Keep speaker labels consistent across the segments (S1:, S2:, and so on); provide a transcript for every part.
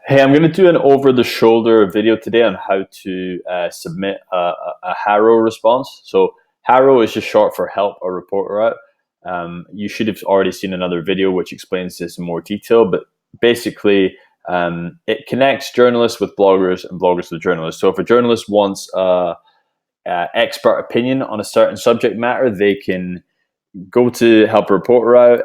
S1: Hey, I'm going to do an over-the-shoulder video today on how to submit a HARO response. So HARO is just short for help a reporter out. You should have already seen another video which explains this in more detail, but basically it connects journalists with bloggers and bloggers with journalists. So if a journalist wants expert opinion on a certain subject matter, they can go to help a reporter out.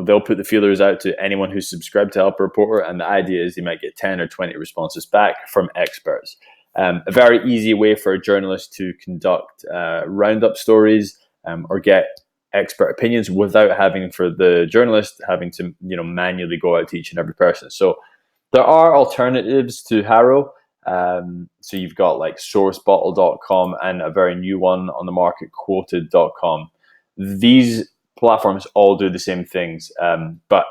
S1: They'll put the feelers out to anyone who's subscribed to help a reporter, and the idea is they might get 10 or 20 responses back from experts. A very easy way for a journalist to conduct roundup stories or get expert opinions without having for the journalist having to manually go out to each and every person. So there are alternatives to HARO. So you've got like sourcebottle.com and a very new one on the market, quoted.com. These platforms all do the same things, but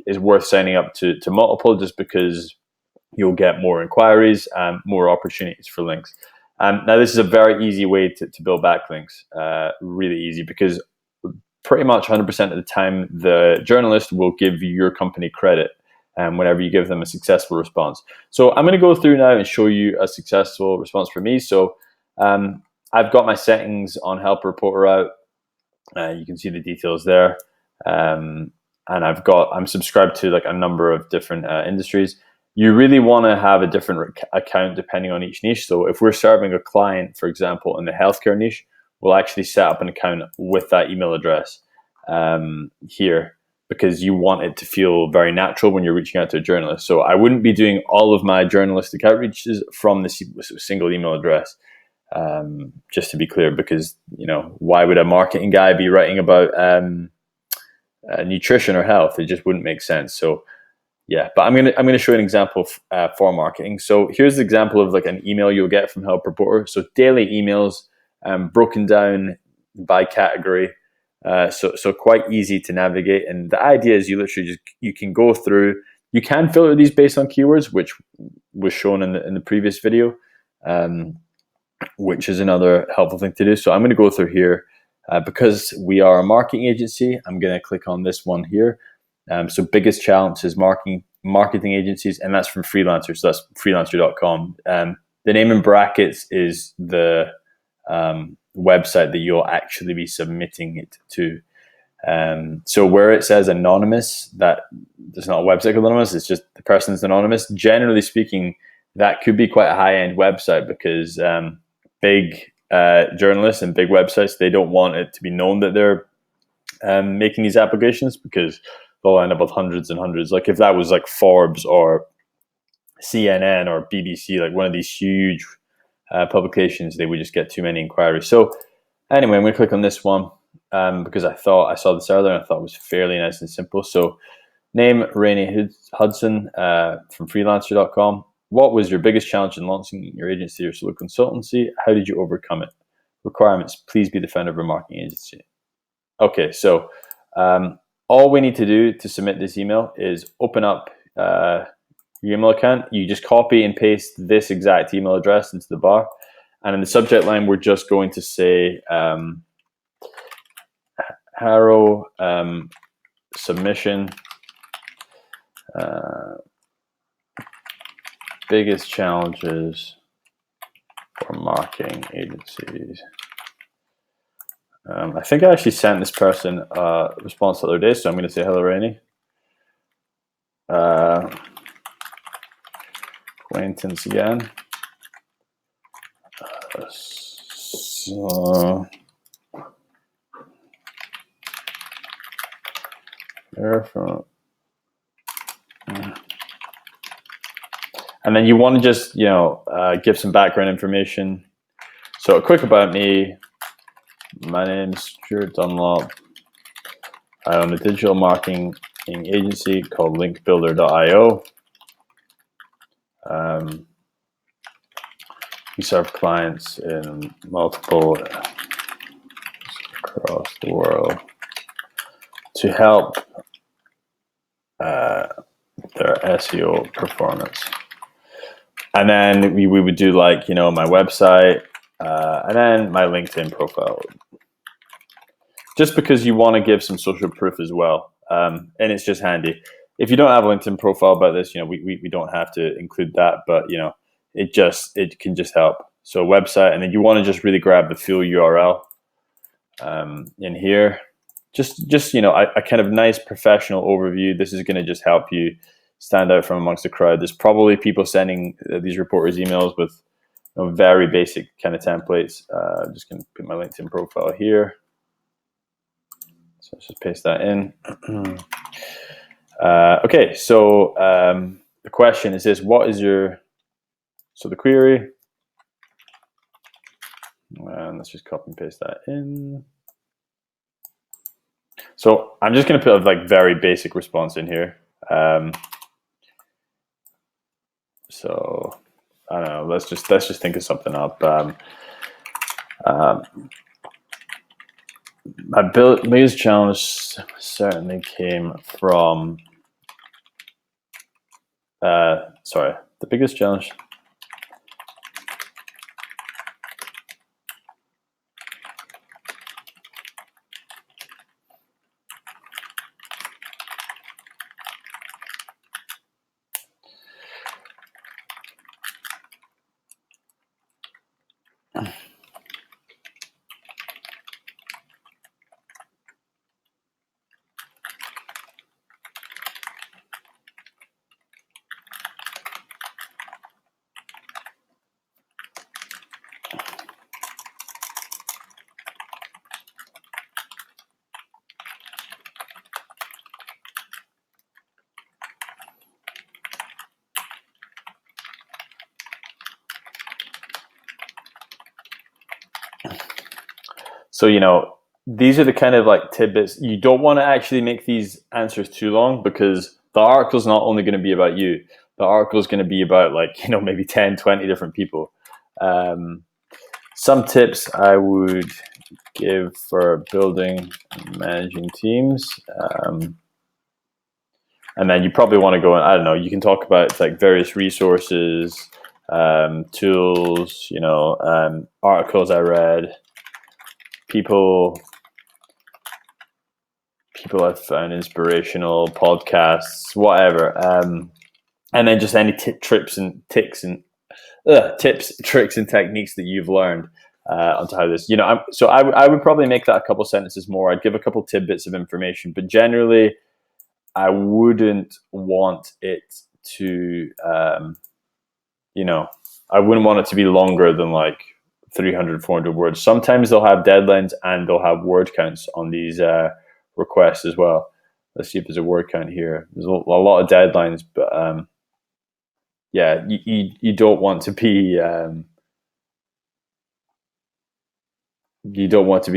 S1: it's worth signing up to multiple just because you'll get more inquiries and more opportunities for links. Now, this is a very easy way to build backlinks, really easy, because pretty much 100% of the time, the journalist will give your company credit whenever you give them a successful response. So I'm going to go through now and show you a successful response for me. So I've got my settings on Help a Reporter out. You can see the details there. And I'm subscribed to like a number of different industries. You really want to have a different account depending on each niche. So if we're serving a client, for example, in the healthcare niche, we'll actually set up an account with that email address here, because you want it to feel very natural when you're reaching out to a journalist. So I wouldn't be doing all of my journalistic outreaches from this single email address. Just to be clear, because why would a marketing guy be writing about nutrition or health? It just wouldn't make sense. So yeah, but I'm gonna show you an example for marketing. So here's the example of like an email you'll get from Help Reporter. So daily emails broken down by category, so quite easy to navigate. And the idea is you can go through. You can filter these based on keywords, which was shown in the previous video. Which is another helpful thing to do. So I'm going to go through here because we are a marketing agency. I'm going to click on this one here. So biggest challenge is marketing agencies, and that's from Freelancer. So that's freelancer.com. The name in brackets is the website that you'll actually be submitting it to. So where it says anonymous, that there's not a website called anonymous, it's just the person's anonymous. Generally speaking, that could be quite a high-end website, because big journalists and big websites, they don't want it to be known that they're making these applications, because they'll end up with hundreds and hundreds. Like if that was like Forbes or CNN or BBC, like one of these huge publications, they would just get too many inquiries. So anyway, I'm going to click on this one because I saw this earlier and I thought it was fairly nice and simple. So name, Rainey Hudson from freelancer.com. What was your biggest challenge in launching your agency or solo consultancy? How did you overcome it? Requirements: please be the founder of a marketing agency. Okay, so all we need to do to submit this email is open up your email account. You just copy and paste this exact email address into the bar. And in the subject line, we're just going to say HARO submission. Biggest challenges for marketing agencies. I think I actually sent this person a response the other day, so I'm going to say hello, Rainey. Acquaintance again. So they're from. And then you want to just, give some background information. So a quick about me. My name is Stuart Dunlop. I own a digital marketing agency called Linkbuilder.io. We serve clients in multiple across the world to help their SEO performance. And then we would do like, my website and then my LinkedIn profile. Just because you want to give some social proof as well. And it's just handy. if you don't have a LinkedIn profile about this, we don't have to include that, but it can just help. So website, and then you want to just really grab the full URL in here. Just a kind of nice professional overview. This is going to just help you stand out from amongst the crowd. There's probably people sending these reporters emails with very basic kind of templates. I'm just going to put my LinkedIn profile here. So let's just paste that in. Okay, so the question is this: what is the query? And let's just copy and paste that in. So I'm just going to put a very basic response in here. So I don't know. Let's just think of something up. My biggest challenge certainly came from. The biggest challenge. So, these are the kind of tidbits. You don't want to actually make these answers too long, because the article is not only going to be about you. The article is going to be about maybe 10, 20 different people. Some tips I would give for building and managing teams. And then you probably want to go, I don't know, you can talk about various resources, tools, articles I read, people I've found inspirational, podcasts, whatever. And then just any tips, tricks, and techniques that you've learned onto how this. I would probably make that a couple sentences more. I'd give a couple tidbits of information, but generally, I wouldn't want it to, I wouldn't want it to be longer than 300, 400 words. Sometimes they'll have deadlines and they'll have word counts on these requests as well. Let's see if there's a word count here. There's a lot of deadlines, but yeah, you don't want to be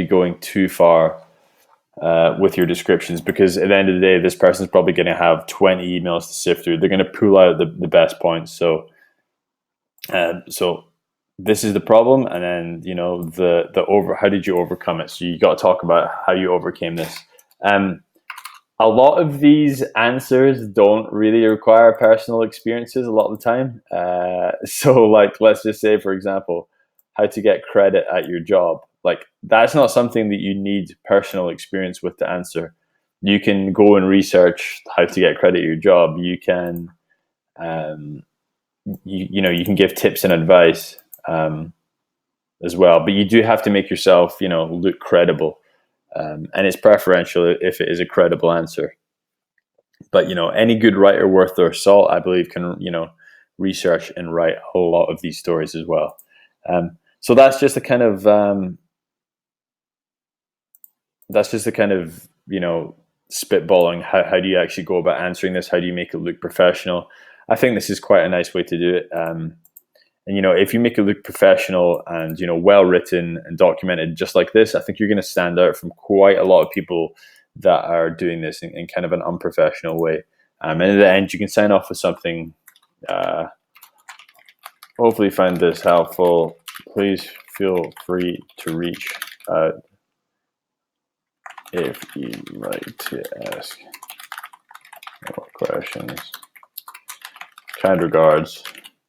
S1: going too far with your descriptions, because at the end of the day, this person's probably going to have 20 emails to sift through. They're going to pull out the best points. So this is the problem, and then how did you overcome it? So you got to talk about how you overcame this. A lot of these answers don't really require personal experiences a lot of the time. So let's just say, for example, how to get credit at your job. That's not something that you need personal experience with to answer. You can go and research how to get credit at your job. You can, you can give tips and advice as well, but you do have to make yourself, look credible. And it's preferential if it is a credible answer. But any good writer worth their salt, I believe, can research and write a whole lot of these stories as well. So that's just a kind of spitballing. How do you actually go about answering this? How do you make it look professional? I think this is quite a nice way to do it. And if you make it look professional and well written and documented just like this, I think you're going to stand out from quite a lot of people that are doing this in kind of an unprofessional way. And in the end, you can sign off with something. Hopefully, you find this helpful. Please feel free to reach out if you'd like to ask more questions. Kind regards.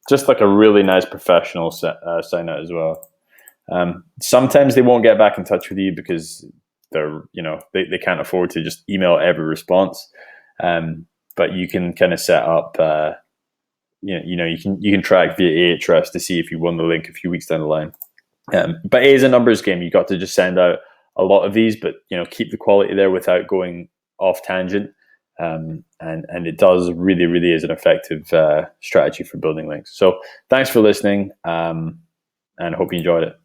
S1: Just a really nice professional sign out as well. Sometimes they won't get back in touch with you because they're, they can't afford to just email every response. but you can kind of set up. You can track via Ahrefs to see if you won the link a few weeks down the line. But it is a numbers game. You got to just send out a lot of these, but keep the quality there without going off tangent. And it does really is an effective strategy for building links. So thanks for listening, and hope you enjoyed it.